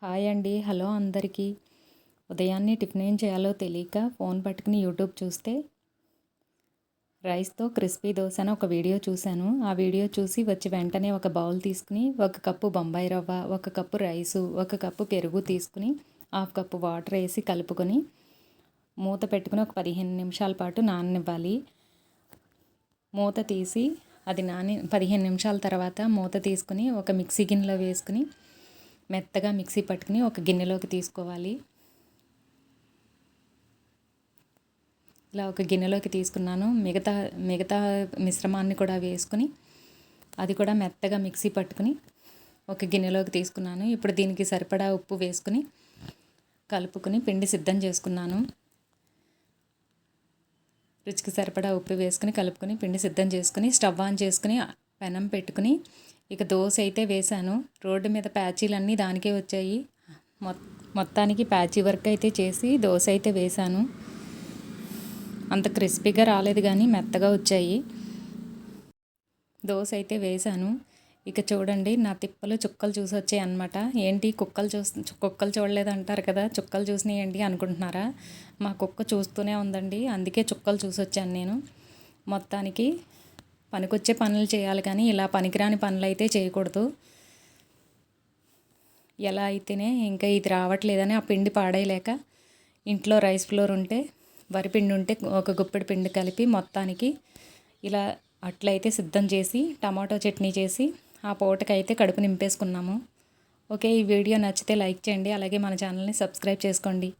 Hi అండి. Hello అందరికీ. ఉదయాన్నే టిఫిన్ ఏం చేయాలో తెలియక ఫోన్ పట్టుకుని యూట్యూబ్ చూస్తే రైస్‌తో క్రిస్పీ దోస అని ఒక వీడియో చూశాను. ఆ వీడియో చూసి వచ్చి వెంటనే ఒక బౌల్ తీసుకుని 1 కప్పు బొంబాయి రవ్వ, 1 కప్పు రైసు, 1 కప్పు పెరుగు తీసుకుని, హాఫ్ కప్పు వాటర్ వేసి కలుపుకొని మూత పెట్టుకుని ఒక 15 నిమిషాల పాటు నాననివ్వాలి. మూత తీసి అది 15 నిమిషాల తర్వాత మూత తీసుకుని ఒక మిక్సీ గిన్నెలో వేసుకుని మెత్తగా మిక్సీ పట్టుకుని ఒక గిన్నెలోకి తీసుకోవాలి. ఇలా ఒక గిన్నెలోకి తీసుకున్నాను. మిగతా మిశ్రమాన్ని కూడా వేసుకుని అది కూడా మెత్తగా మిక్సీ పట్టుకుని ఒక గిన్నెలోకి తీసుకున్నాను. ఇప్పుడు దీనికి సరిపడా ఉప్పు వేసుకుని కలుపుకుని పిండి సిద్ధం చేసుకున్నాను. రుచికి సరిపడా ఉప్పు వేసుకుని కలుపుకొని పిండి సిద్ధం చేసుకుని స్టవ్ ఆన్ చేసుకుని పెనం పెట్టుకుని ఇక దోశ అయితే వేశాను. రోడ్డు మీద ప్యాచీలన్నీ దానికే వచ్చాయి. మొత్తానికి ప్యాచీ వర్క్ అయితే చేసి దోశ అయితే వేశాను. అంత క్రిస్పీగా రాలేదు కానీ మెత్తగా వచ్చాయి. దోశ అయితే వేశాను. ఇక చూడండి నా తిప్పలు చుక్కలు చూసి వచ్చాయి అన్నమాట. ఏంటి కుక్కలు చూడలేదు అంటారు కదా, చుక్కలు చూసినాయి ఏంటి అనుకుంటున్నారా? మా కుక్క చూస్తూనే ఉందండి, అందుకే చుక్కలు చూసి వచ్చాను నేను. మొత్తానికి పనికొచ్చే పనులు చేయాలి కానీ ఇలా పనికిరాని పనులు అయితే చేయకూడదు. ఎలా అయితేనే ఇంకా ఇది రావట్లేదని ఆ పిండి పాడేయలేక ఇంట్లో రైస్ ఫ్లోర్ ఉంటే వరిపిండి ఉంటే ఒక గుప్పెడు పిండి కలిపి మొత్తానికి ఇలా అట్లయితే సిద్ధం చేసి టమాటో చట్నీ చేసి ఆ పూటకైతే కడుపు నింపేసుకున్నాము. ఓకే, ఈ వీడియో నచ్చితే లైక్ చేయండి, అలాగే మన ఛానల్ని సబ్స్క్రైబ్ చేసుకోండి.